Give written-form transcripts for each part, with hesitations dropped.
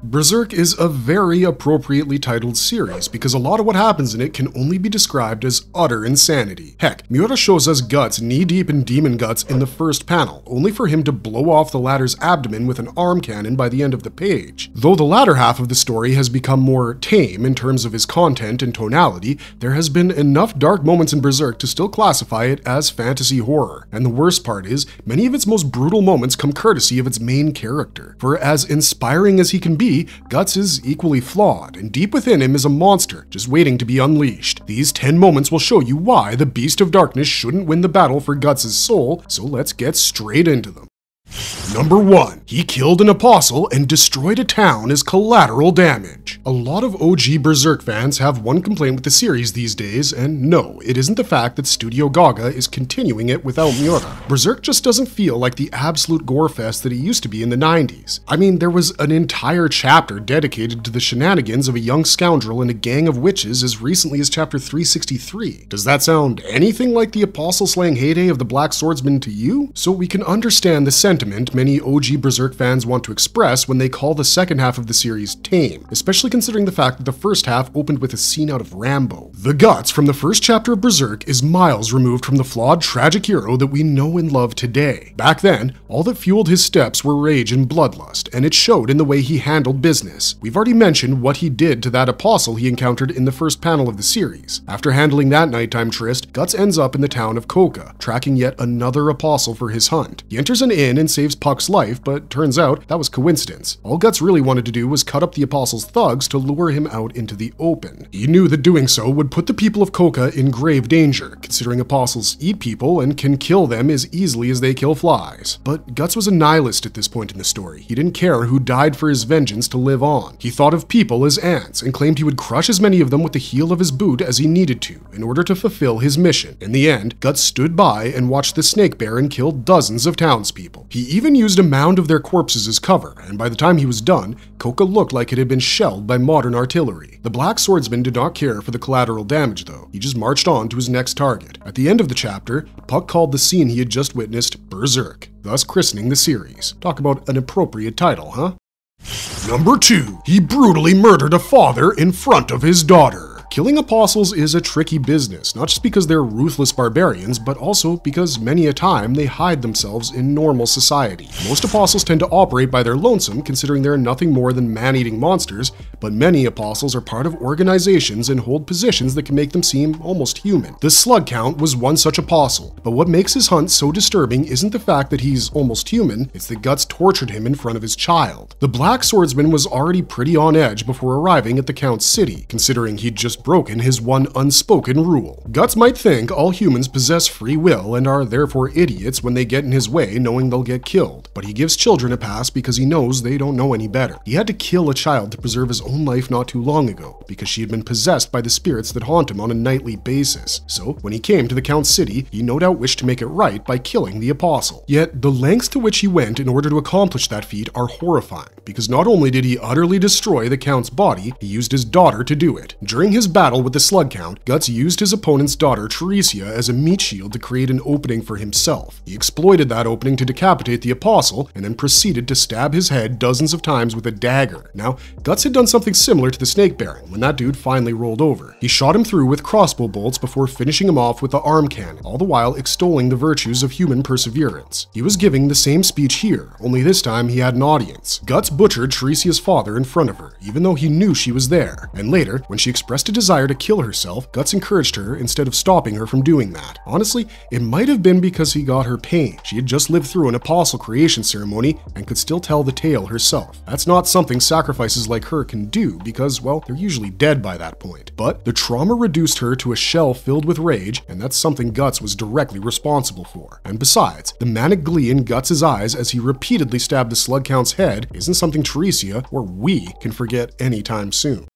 Berserk is a very appropriately titled series because a lot of what happens in it can only be described as utter insanity. Heck, Miura shows us Guts knee-deep in demon guts in the first panel, only for him to blow off the latter's abdomen with an arm cannon by the end of the page. Though the latter half of the story has become more tame in terms of his content and tonality, there has been enough dark moments in Berserk to still classify it as fantasy horror. And the worst part is, many of its most brutal moments come courtesy of its main character. For as inspiring as he can be, Guts is equally flawed, and deep within him is a monster just waiting to be unleashed. These 10 moments will show you why the Beast of Darkness shouldn't win the battle for Guts' soul, so let's get straight into them. Number 1. He killed an apostle and destroyed a town as collateral damage. A lot of OG Berserk fans have one complaint with the series these days, and no, it isn't the fact that Studio Gaga is continuing it without Miura. Berserk just doesn't feel like the absolute gore fest that it used to be in the 90s. I mean, there was an entire chapter dedicated to the shenanigans of a young scoundrel and a gang of witches as recently as chapter 363. Does that sound anything like the apostle-slaying heyday of the Black Swordsman to you? So we can understand the sentiment many OG Berserk fans want to express when they call the second half of the series tame, especially considering the fact that the first half opened with a scene out of Rambo. The Guts from the first chapter of Berserk is miles removed from the flawed tragic hero that we know and love today. Back then, all that fueled his steps were rage and bloodlust, and it showed in the way he handled business. We've already mentioned what he did to that apostle he encountered in the first panel of the series. After handling that nighttime tryst, Guts ends up in the town of Coca, tracking yet another apostle for his hunt. He enters an inn and saves Puck's life, but turns out that was coincidence. All Guts really wanted to do was cut up the apostle's thugs to lure him out into the open. He knew that doing so would put the people of Coca in grave danger, considering apostles eat people and can kill them as easily as they kill flies. But Guts was a nihilist at this point in the story. He didn't care who died for his vengeance to live on. He thought of people as ants and claimed he would crush as many of them with the heel of his boot as he needed to in order to fulfill his mission. In the end, Guts stood by and watched the Snake Baron kill dozens of townspeople. He even used a mound of their corpses as cover, and by the time he was done, Coca looked like it had been shelled by modern artillery. The Black Swordsman did not care for the collateral damage though. He just marched on to his next target. At the end of the chapter, Puck called the scene he had just witnessed Berserk, thus christening the series. Talk about an appropriate title, huh? Number 2. He brutally murdered a father in front of his daughter. Killing apostles is a tricky business, not just because they're ruthless barbarians, but also because many a time they hide themselves in normal society. Most apostles tend to operate by their lonesome, considering they're nothing more than man-eating monsters, but many apostles are part of organizations and hold positions that can make them seem almost human. The Slug Count was one such apostle, but what makes his hunt so disturbing isn't the fact that he's almost human, it's that Guts tortured him in front of his child. The Black Swordsman was already pretty on edge before arriving at the Count's city, considering he'd just broken his one unspoken rule. Guts might think all humans possess free will and are therefore idiots when they get in his way knowing they'll get killed, but he gives children a pass because he knows they don't know any better. He had to kill a child to preserve his own life not too long ago, because she had been possessed by the spirits that haunt him on a nightly basis. So when he came to the Count's city, he no doubt wished to make it right by killing the apostle. Yet the lengths to which he went in order to accomplish that feat are horrifying, because not only did he utterly destroy the Count's body, he used his daughter to do it. During his battle with the Slug Count, Guts used his opponent's daughter Teresia as a meat shield to create an opening for himself. He exploited that opening to decapitate the apostle, and then proceeded to stab his head dozens of times with a dagger. Now, Guts had done something similar to the Snake Baron when that dude finally rolled over. He shot him through with crossbow bolts before finishing him off with the arm cannon, all the while extolling the virtues of human perseverance. He was giving the same speech here, only this time he had an audience. Guts butchered Teresia's father in front of her, even though he knew she was there, and later, when she expressed a desire to kill herself, Guts encouraged her instead of stopping her from doing that. Honestly, it might have been because he got her pain. She had just lived through an apostle creation ceremony and could still tell the tale herself. That's not something sacrifices like her can do because, well, they're usually dead by that point. But the trauma reduced her to a shell filled with rage, and that's something Guts was directly responsible for. And besides, the manic glee in Guts' eyes as he repeatedly stabbed the Slug Count's head isn't something Teresia or we can forget anytime soon.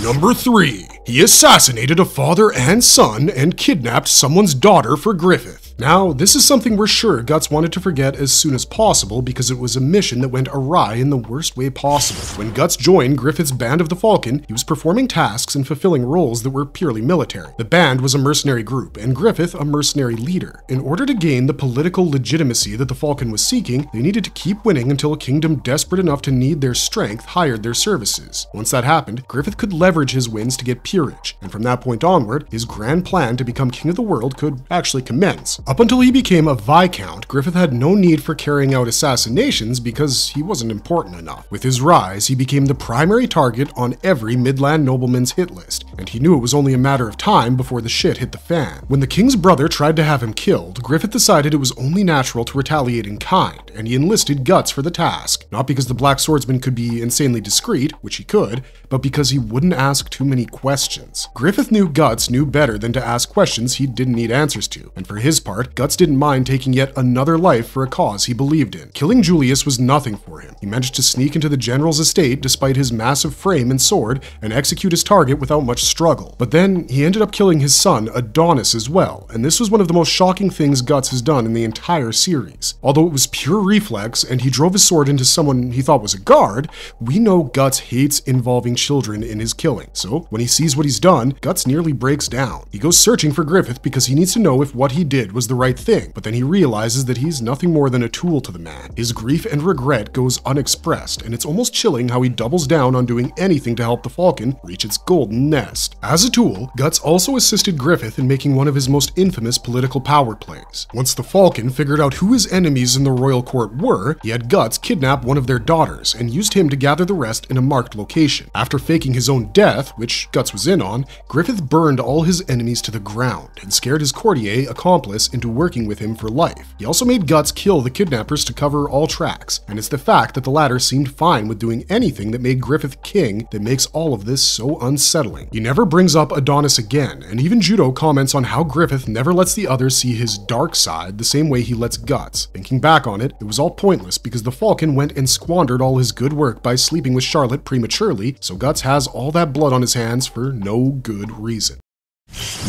Number 3. He assassinated a father and son and kidnapped someone's daughter for Griffith. Griffith. Now, this is something we're sure Guts wanted to forget as soon as possible because it was a mission that went awry in the worst way possible. When Guts joined Griffith's Band of the Falcon, he was performing tasks and fulfilling roles that were purely military. The band was a mercenary group, and Griffith a mercenary leader. In order to gain the political legitimacy that the Falcon was seeking, they needed to keep winning until a kingdom desperate enough to need their strength hired their services. Once that happened, Griffith could leverage his wins to get peerage, and from that point onward, his grand plan to become king of the world could actually commence. Up until he became a Viscount, Griffith had no need for carrying out assassinations because he wasn't important enough. With his rise, he became the primary target on every Midland nobleman's hit list, and he knew it was only a matter of time before the shit hit the fan. When the king's brother tried to have him killed, Griffith decided it was only natural to retaliate in kind, and he enlisted Guts for the task. Not because the Black Swordsman could be insanely discreet, which he could, but because he wouldn't ask too many questions. Griffith knew Guts knew better than to ask questions he didn't need answers to, and for his part, Guts didn't mind taking yet another life for a cause he believed in. Killing Julius was nothing for him. He managed to sneak into the general's estate despite his massive frame and sword and execute his target without much struggle. But then he ended up killing his son Adonis as well, and this was one of the most shocking things Guts has done in the entire series. Although it was pure reflex and he drove his sword into someone he thought was a guard, we know Guts hates involving children in his killing. So when he sees what he's done, Guts nearly breaks down. He goes searching for Griffith because he needs to know if what he did was the right thing, but then he realizes that he's nothing more than a tool to the man. His grief and regret goes unexpressed, and it's almost chilling how he doubles down on doing anything to help the Falcon reach its golden nest. As a tool, Guts also assisted Griffith in making one of his most infamous political power plays. Once the Falcon figured out who his enemies in the royal court were, he had Guts kidnap one of their daughters and used him to gather the rest in a marked location. After faking his own death, which Guts was in on, Griffith burned all his enemies to the ground and scared his courtier accomplice into working with him for life. He also made Guts kill the kidnappers to cover all tracks, and it's the fact that the latter seemed fine with doing anything that made Griffith king that makes all of this so unsettling. He never brings up Adonis again, and even Judo comments on how Griffith never lets the others see his dark side the same way he lets Guts. Thinking back on it, it was all pointless because the Falcon went and squandered all his good work by sleeping with Charlotte prematurely, so Guts has all that blood on his hands for no good reason.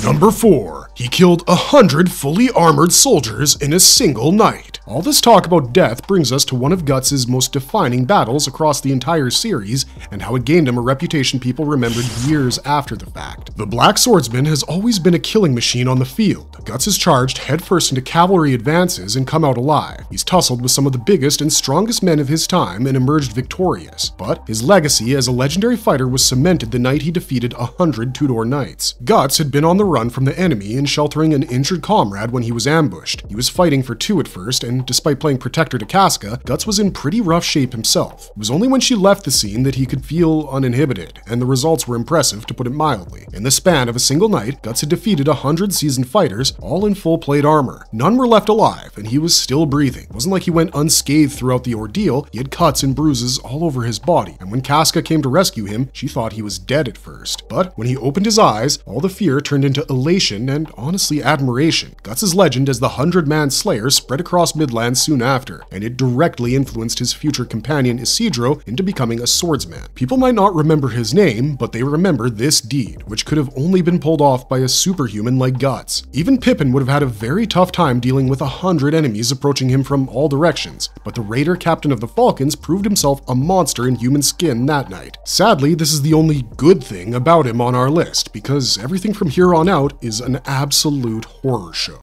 Number 4. He killed 100 fully armored soldiers in a single night. All this talk about death brings us to one of Guts' most defining battles across the entire series, and how it gained him a reputation people remembered years after the fact. The Black Swordsman has always been a killing machine on the field. Guts has charged headfirst into cavalry advances and come out alive. He's tussled with some of the biggest and strongest men of his time and emerged victorious, but his legacy as a legendary fighter was cemented the night he defeated 100 Tudor knights. Guts had been on the run from the enemy and sheltering an injured comrade when he was ambushed. He was fighting for 2 at first, and despite playing protector to Casa, Guts was in pretty rough shape himself. It was only when she left the scene that he could feel uninhibited, and the results were impressive to put it mildly. In the span of a single night, Guts had defeated 100 seasoned fighters, all in full plate armor. None were left alive, and he was still breathing. It wasn't like he went unscathed throughout the ordeal. He had cuts and bruises all over his body, and when Casca came to rescue him, she thought he was dead at first. But when he opened his eyes, all the fear turned into elation and honestly admiration. Guts' legend as the 100-man slayer spread across Midland soon after, and it directly influenced his future companion Isidro into becoming a swordsman. People might not remember his name, but they remember this deed, which could have only been pulled off by a superhuman like Guts. Even Pippin would have had a very tough time dealing with 100 enemies approaching him from all directions, but the raider captain of the Falcons proved himself a monster in human skin that night. Sadly, this is the only good thing about him on our list, because everything from here on out is an absolute horror show.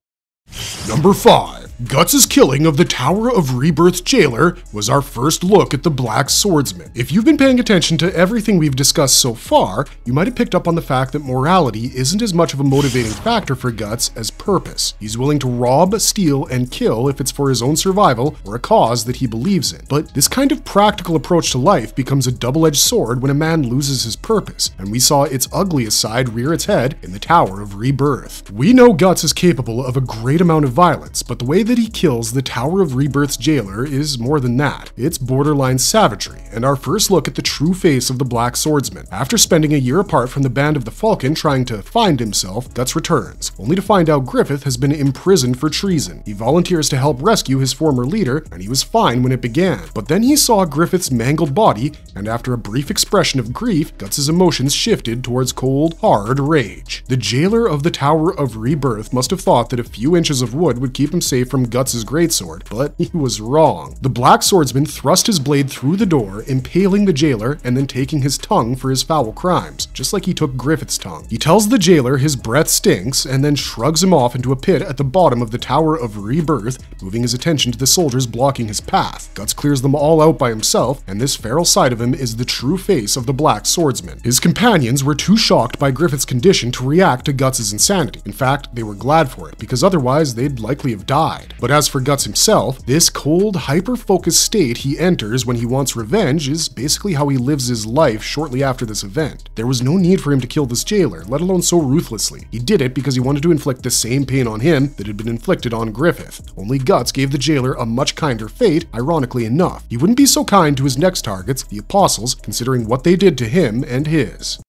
Number 5. Guts' killing of the Tower of Rebirth jailer was our first look at the Black Swordsman. If you've been paying attention to everything we've discussed so far, you might have picked up on the fact that morality isn't as much of a motivating factor for Guts as purpose. He's willing to rob, steal, and kill if it's for his own survival or a cause that he believes in. But this kind of practical approach to life becomes a double-edged sword when a man loses his purpose, and we saw its ugliest side rear its head in the Tower of Rebirth. We know Guts is capable of a great amount of violence, but the way that he kills the Tower of Rebirth's jailer is more than that. It's borderline savagery, and our first look at the true face of the Black Swordsman. After spending a year apart from the Band of the Falcon trying to find himself, Guts returns, only to find out Griffith has been imprisoned for treason. He volunteers to help rescue his former leader, and he was fine when it began. But then he saw Griffith's mangled body, and after a brief expression of grief, Guts' emotions shifted towards cold, hard rage. The jailer of the Tower of Rebirth must have thought that a few inches of wood would keep him safe from Guts' greatsword, but he was wrong. The Black Swordsman thrust his blade through the door, impaling the jailer and then taking his tongue for his foul crimes, just like he took Griffith's tongue. He tells the jailer his breath stinks and then shrugs him off into a pit at the bottom of the Tower of Rebirth, moving his attention to the soldiers blocking his path. Guts clears them all out by himself, and this feral side of him is the true face of the Black Swordsman. His companions were too shocked by Griffith's condition to react to Guts' insanity. In fact, they were glad for it, because otherwise they'd likely have died. But as for Guts himself, this cold, hyper-focused state he enters when he wants revenge is basically how he lives his life shortly after this event. There was no need for him to kill this jailer, let alone so ruthlessly. He did it because he wanted to inflict the same pain on him that had been inflicted on Griffith. Only Guts gave the jailer a much kinder fate, ironically enough. He wouldn't be so kind to his next targets, the Apostles, considering what they did to him and his.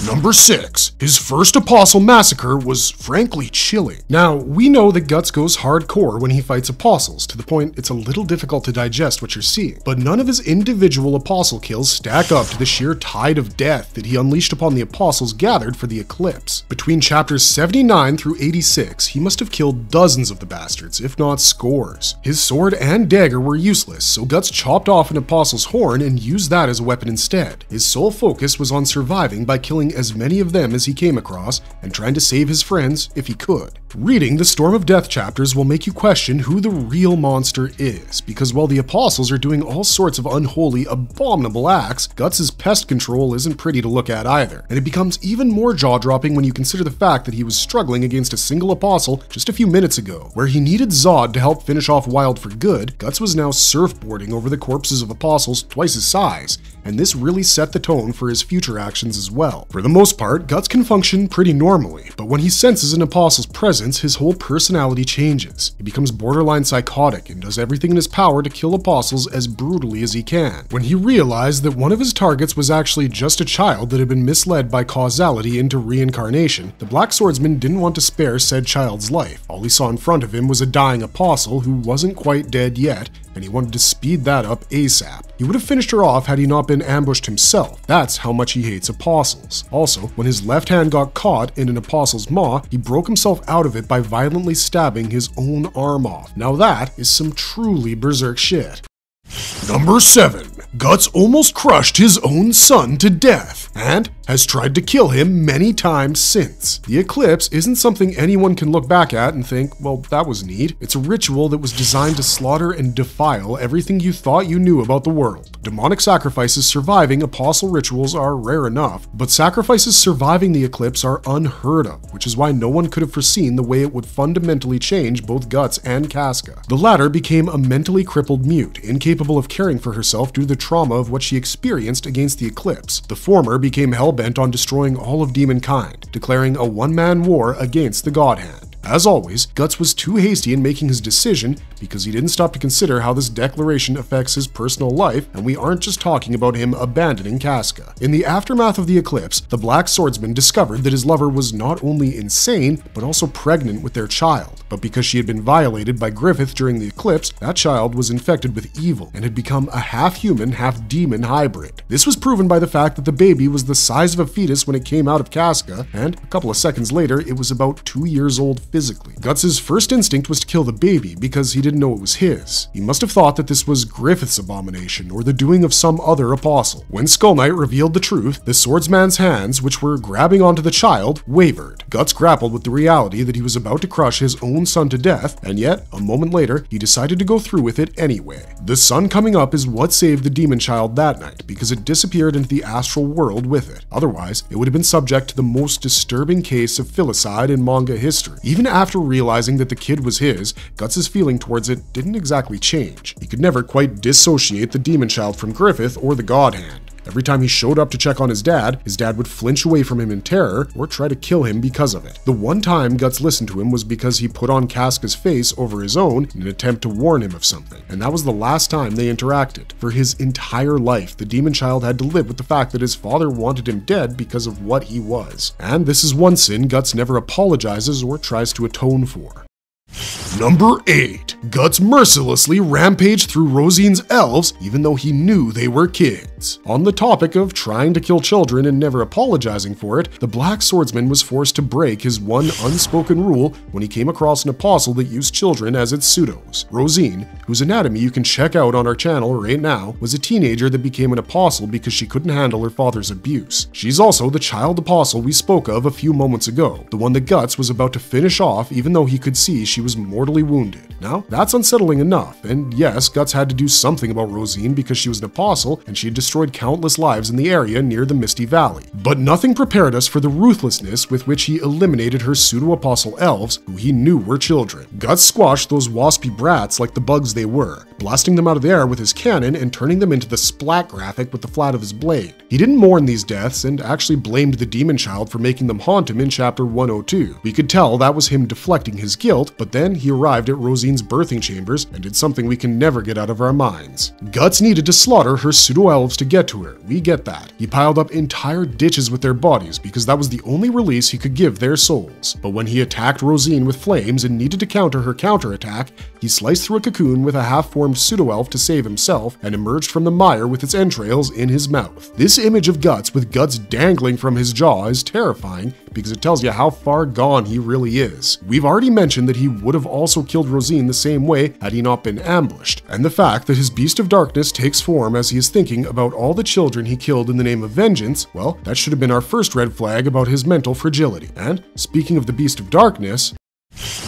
Number 6. His first Apostle Massacre was frankly chilling. Now, we know that Guts goes hardcore when he fights Apostles, to the point it's a little difficult to digest what you're seeing, but none of his individual Apostle kills stack up to the sheer tide of death that he unleashed upon the Apostles gathered for the Eclipse. Between chapters 79 through 86, he must have killed dozens of the bastards, if not scores. His sword and dagger were useless, so Guts chopped off an Apostle's horn and used that as a weapon instead. His sole focus was on surviving by killing as many of them as he came across and trying to save his friends if he could. Reading the Storm of Death chapters will make you question who the real monster is, because while the Apostles are doing all sorts of unholy, abominable acts, Guts' pest control isn't pretty to look at either, and it becomes even more jaw-dropping when you consider the fact that he was struggling against a single Apostle just a few minutes ago. Where he needed Zod to help finish off Wild for good, Guts was now surfboarding over the corpses of Apostles twice his size, and this really set the tone for his future actions as well. For the most part, Guts can function pretty normally, but when he senses an Apostle's presence, his whole personality changes. He becomes borderline psychotic and does everything in his power to kill Apostles as brutally as he can. When he realized that one of his targets was actually just a child that had been misled by causality into reincarnation, the Black Swordsman didn't want to spare said child's life. All he saw in front of him was a dying Apostle who wasn't quite dead yet, and he wanted to speed that up ASAP. He would have finished her off had he not been ambushed himself. That's how much he hates Apostles. Also, when his left hand got caught in an Apostle's maw, he broke himself out of it by violently stabbing his own arm off. Now that is some truly berserk shit. Number 7. Guts almost crushed his own son to death, and has tried to kill him many times since. The Eclipse isn't something anyone can look back at and think, well, that was neat. It's a ritual that was designed to slaughter and defile everything you thought you knew about the world. Demonic sacrifices surviving Apostle rituals are rare enough, but sacrifices surviving the Eclipse are unheard of, which is why no one could have foreseen the way it would fundamentally change both Guts and Casa. The latter became a mentally crippled mute, incapable of caring for herself due to the trauma of what she experienced against the Eclipse. The former became hell-bent on destroying all of demonkind, declaring a one-man war against the God Hand. As always, Guts was too hasty in making his decision because he didn't stop to consider how this declaration affects his personal life, and we aren't just talking about him abandoning Casca. In the aftermath of the Eclipse, the Black Swordsman discovered that his lover was not only insane, but also pregnant with their child. But because she had been violated by Griffith during the Eclipse, that child was infected with evil and had become a half-human, half-demon hybrid. This was proven by the fact that the baby was the size of a fetus when it came out of Casca, and a couple of seconds later, it was about 2 years old physically. Guts' first instinct was to kill the baby because he didn't know it was his. He must have thought that this was Griffith's abomination or the doing of some other apostle. When Skull Knight revealed the truth, the swordsman's hands, which were grabbing onto the child, wavered. Guts grappled with the reality that he was about to crush his own son to death, and yet, a moment later, he decided to go through with it anyway. The sun coming up is what saved the demon child that night, because it disappeared into the astral world with it. Otherwise, it would have been subject to the most disturbing case of filicide in manga history. Even after realizing that the kid was his, Guts' feeling towards it didn't exactly change. He could never quite dissociate the demon child from Griffith or the God Hand. Every time he showed up to check on his dad would flinch away from him in terror or try to kill him because of it. The one time Guts listened to him was because he put on Casca's face over his own in an attempt to warn him of something, and that was the last time they interacted. For his entire life, the demon child had to live with the fact that his father wanted him dead because of what he was. And this is one sin Guts never apologizes or tries to atone for. Number 8. Guts mercilessly rampaged through Rosines' elves even though he knew they were kids. On the topic of trying to kill children and never apologizing for it, the Black Swordsman was forced to break his one unspoken rule when he came across an apostle that used children as its pseudos. Rosine, whose anatomy you can check out on our channel right now, was a teenager that became an apostle because she couldn't handle her father's abuse. She's also the child apostle we spoke of a few moments ago, the one that Guts was about to finish off even though he could see she was mortally wounded. Now, that's unsettling enough, and yes, Guts had to do something about Rosine because she was an apostle and she had destroyed countless lives in the area near the Misty Valley. But nothing prepared us for the ruthlessness with which he eliminated her pseudo-apostle elves, who he knew were children. Guts squashed those waspy brats like the bugs they were, blasting them out of the air with his cannon and turning them into the splat graphic with the flat of his blade. He didn't mourn these deaths and actually blamed the demon child for making them haunt him in chapter 102. We could tell that was him deflecting his guilt, but then he arrived at Rosine's birthing chambers and did something we can never get out of our minds. Guts needed to slaughter her pseudo-elves to get to her, we get that. He piled up entire ditches with their bodies because that was the only release he could give their souls. But when he attacked Rosine with flames and needed to counter her counterattack, he sliced through a cocoon with a half-formed pseudo-elf to save himself and emerged from the mire with its entrails in his mouth. This image of Guts with guts dangling from his jaw is terrifying because it tells you how far gone he really is. We've already mentioned that he would have also killed Rosine the same way had he not been ambushed, and the fact that his Beast of Darkness takes form as he is thinking about all the children he killed in the name of vengeance, well, that should have been our first red flag about his mental fragility. And speaking of the Beast of Darkness,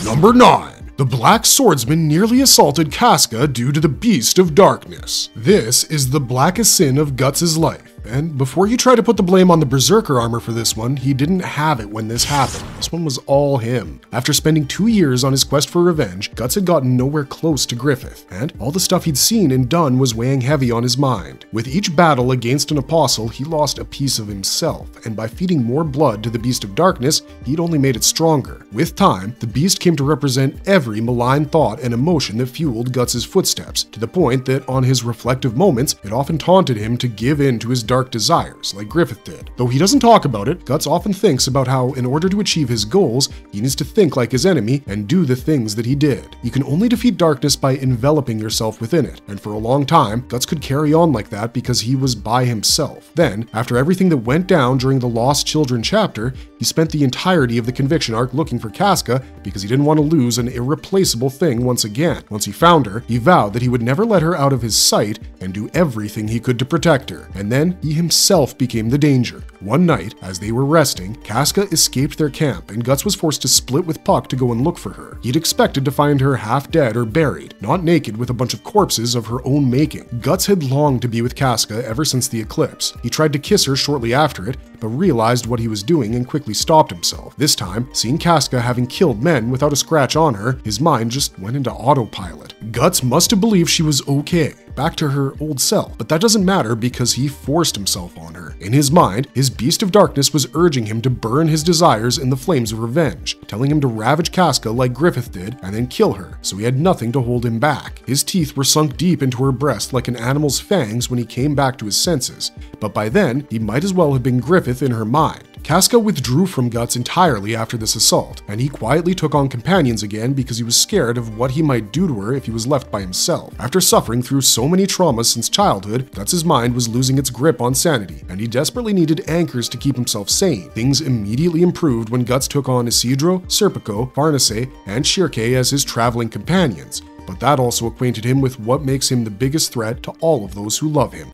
Number 9. The Black Swordsman nearly assaulted Casa due to the Beast of Darkness. This is the blackest sin of Guts' life. And before you try to put the blame on the Berserker armor for this one, he didn't have it when this happened. This one was all him. After spending 2 years on his quest for revenge, Guts had gotten nowhere close to Griffith, and all the stuff he'd seen and done was weighing heavy on his mind. With each battle against an apostle, he lost a piece of himself, and by feeding more blood to the Beast of Darkness, he'd only made it stronger. With time, the beast came to represent every malign thought and emotion that fueled Guts' footsteps, to the point that on his reflective moments, it often taunted him to give in to his dark desires, like Griffith did. Though he doesn't talk about it, Guts often thinks about how, in order to achieve his goals, he needs to think like his enemy and do the things that he did. You can only defeat darkness by enveloping yourself within it, and for a long time, Guts could carry on like that because he was by himself. Then, after everything that went down during the Lost Children chapter, he spent the entirety of the Conviction arc looking for Casca because he didn't want to lose an irreplaceable thing once again. Once he found her, he vowed that he would never let her out of his sight and do everything he could to protect her, and then he himself became the danger. One night, as they were resting, Casca escaped their camp and Guts was forced to split with Puck to go and look for her. He'd expected to find her half dead or buried, not naked with a bunch of corpses of her own making. Guts had longed to be with Casca ever since the eclipse. He tried to kiss her shortly after it, but realized what he was doing and quickly stopped himself. This time, seeing Casca having killed men without a scratch on her, his mind just went into autopilot. Guts must have believed she was okay, back to her old self, but that doesn't matter because he forced himself on her. In his mind, his Beast of Darkness was urging him to burn his desires in the flames of revenge, telling him to ravage Casca like Griffith did and then kill her, so he had nothing to hold him back. His teeth were sunk deep into her breast like an animal's fangs when he came back to his senses, but by then, he might as well have been Griffith in her mind. Casca withdrew from Guts entirely after this assault, and he quietly took on companions again because he was scared of what he might do to her if he was left by himself. After suffering through so many traumas since childhood, Guts' mind was losing its grip on sanity, and he desperately needed anchors to keep himself sane. Things immediately improved when Guts took on Isidro, Serpico, Farnace, and Shirke as his traveling companions, but that also acquainted him with what makes him the biggest threat to all of those who love him.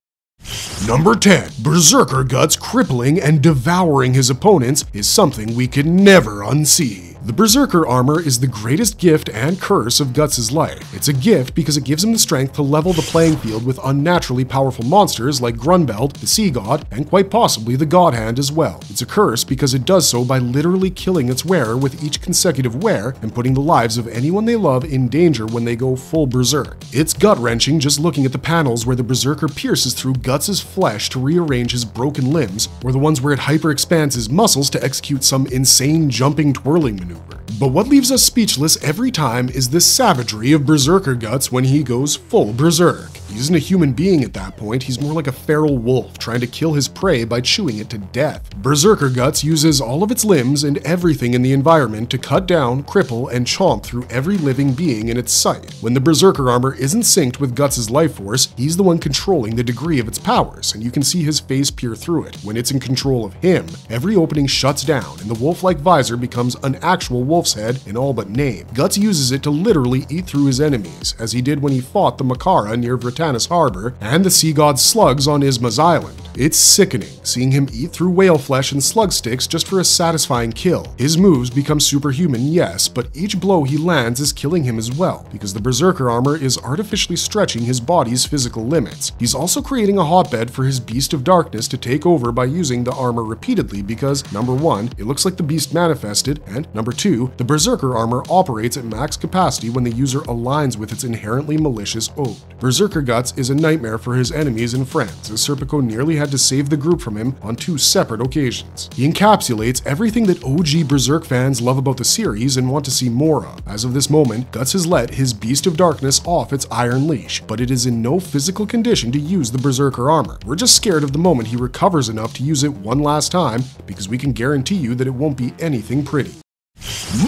Number 10. Berserker Guts crippling and devouring his opponents is something we can never unsee. The Berserker armor is the greatest gift and curse of Guts' life. It's a gift because it gives him the strength to level the playing field with unnaturally powerful monsters like Grunbeld, the Sea God, and quite possibly the God Hand as well. It's a curse because it does so by literally killing its wearer with each consecutive wear and putting the lives of anyone they love in danger when they go full berserk. It's gut-wrenching just looking at the panels where the Berserker pierces through Guts' flesh to rearrange his broken limbs, or the ones where it hyper-expands his muscles to execute some insane jumping twirling maneuver. But what leaves us speechless every time is the savagery of Berserker Guts when he goes full berserk. He isn't a human being at that point, he's more like a feral wolf trying to kill his prey by chewing it to death. Berserker Guts uses all of its limbs and everything in the environment to cut down, cripple, and chomp through every living being in its sight. When the Berserker armor isn't synced with Guts' life force, he's the one controlling the degree of its powers, and you can see his face peer through it. When it's in control of him, every opening shuts down, and the wolf-like visor becomes an actual wolf's head in all but name. Guts uses it to literally eat through his enemies, as he did when he fought the Makara near Vratanis Harbor and the Sea God's slugs on Isma's Island. It's sickening, seeing him eat through whale flesh and slug sticks just for a satisfying kill. His moves become superhuman, yes, but each blow he lands is killing him as well, because the Berserker armor is artificially stretching his body's physical limits. He's also creating a hotbed for his Beast of Darkness to take over by using the armor repeatedly because, number 1, it looks like the beast manifested, and number 2, the Berserker armor operates at max capacity when the user aligns with its inherently malicious ode. Berserker Guts is a nightmare for his enemies and friends, as Serpico nearly had to save the group from him on 2 separate occasions. He encapsulates everything that OG Berserk fans love about the series and want to see more of. As of this moment, Guts has let his Beast of Darkness off its iron leash, but it is in no physical condition to use the Berserker armor. We're just scared of the moment he recovers enough to use it one last time, because we can guarantee you that it won't be anything pretty.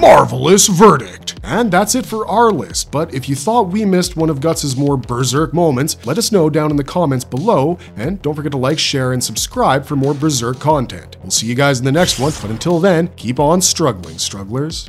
Marvelous verdict! And that's it for our list, but if you thought we missed one of Guts' more berserk moments, let us know down in the comments below, and don't forget to like, share, and subscribe for more berserk content. We'll see you guys in the next one, but until then, keep on struggling, strugglers.